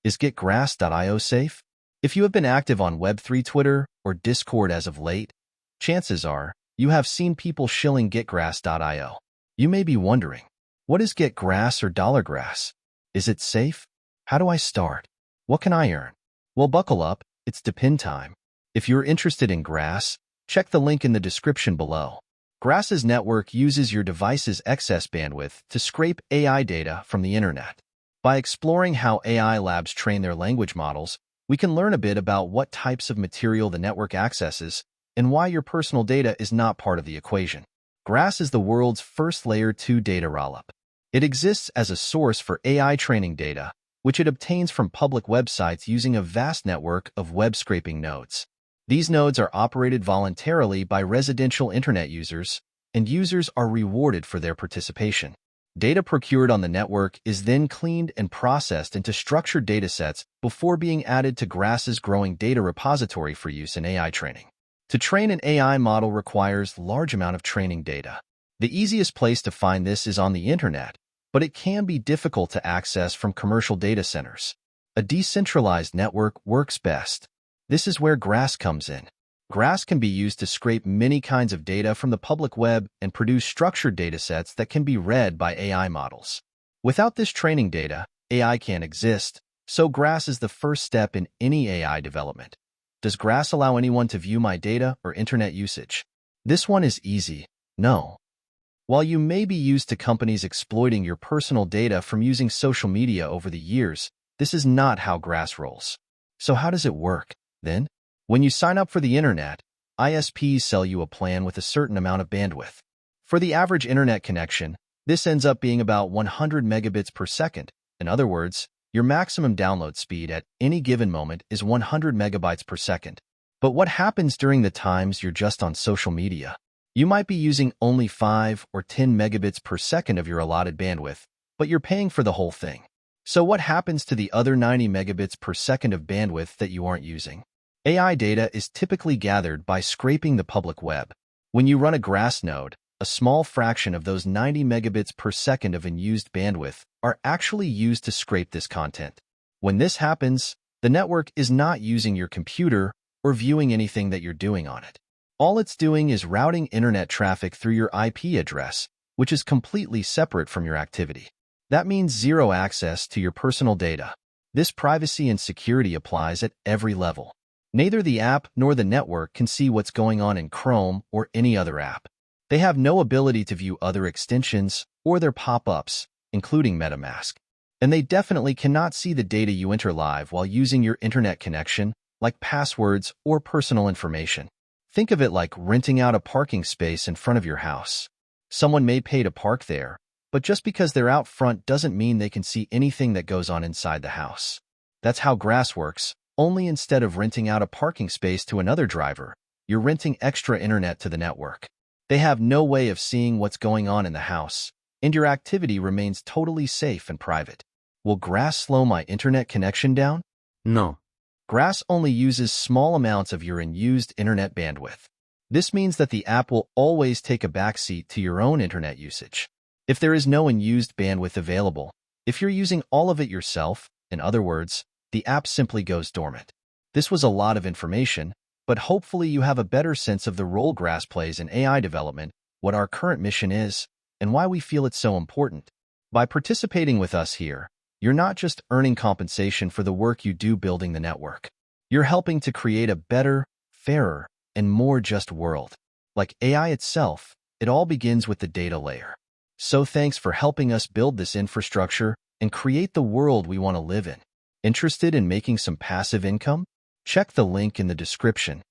Is GetGrass.io safe? If you have been active on Web3 Twitter or Discord as of late, chances are you have seen people shilling GetGrass.io. You may be wondering, what is GetGrass or DollarGrass? Is it safe? How do I start? What can I earn? Well, buckle up, it's depend time. If you're interested in Grass, check the link in the description below. Grass's network uses your device's excess bandwidth to scrape AI data from the internet. By exploring how AI labs train their language models, we can learn a bit about what types of material the network accesses and why your personal data is not part of the equation. Grass is the world's first Layer 2 data rollup. It exists as a source for AI training data, which it obtains from public websites using a vast network of web scraping nodes. These nodes are operated voluntarily by residential internet users, and users are rewarded for their participation. Data procured on the network is then cleaned and processed into structured datasets before being added to Grass's growing data repository for use in AI training. To train an AI model requires large amount of training data. The easiest place to find this is on the internet, but it can be difficult to access from commercial data centers. A decentralized network works best. This is where Grass comes in. Grass can be used to scrape many kinds of data from the public web and produce structured datasets that can be read by AI models. Without this training data, AI can't exist, so Grass is the first step in any AI development. Does Grass allow anyone to view my data or internet usage? This one is easy. No. While you may be used to companies exploiting your personal data from using social media over the years, this is not how Grass rolls. So how does it work, then? When you sign up for the internet, ISPs sell you a plan with a certain amount of bandwidth. For the average internet connection, this ends up being about 100 megabits per second. In other words, your maximum download speed at any given moment is 100 megabytes per second. But what happens during the times you're just on social media? You might be using only 5 or 10 megabits per second of your allotted bandwidth, but you're paying for the whole thing. So what happens to the other 90 megabits per second of bandwidth that you aren't using? AI data is typically gathered by scraping the public web. When you run a Grass node, a small fraction of those 90 megabits per second of unused bandwidth are actually used to scrape this content. When this happens, the network is not using your computer or viewing anything that you're doing on it. All it's doing is routing internet traffic through your IP address, which is completely separate from your activity. That means zero access to your personal data. This privacy and security applies at every level. Neither the app nor the network can see what's going on in Chrome or any other app. They have no ability to view other extensions or their pop-ups, including MetaMask. And they definitely cannot see the data you enter live while using your internet connection, like passwords or personal information. Think of it like renting out a parking space in front of your house. Someone may pay to park there, but just because they're out front doesn't mean they can see anything that goes on inside the house. That's how Grass works. Only instead of renting out a parking space to another driver, you're renting extra internet to the network. They have no way of seeing what's going on in the house, and your activity remains totally safe and private. Will Grass slow my internet connection down? No. Grass only uses small amounts of your unused internet bandwidth. This means that the app will always take a backseat to your own internet usage. If there is no unused bandwidth available, if you're using all of it yourself, in other words, the app simply goes dormant. This was a lot of information, but hopefully you have a better sense of the role Grass plays in AI development, what our current mission is, and why we feel it's so important. By participating with us here, you're not just earning compensation for the work you do building the network. You're helping to create a better, fairer, and more just world. Like AI itself, it all begins with the data layer. So thanks for helping us build this infrastructure and create the world we want to live in. Interested in making some passive income? Check the link in the description.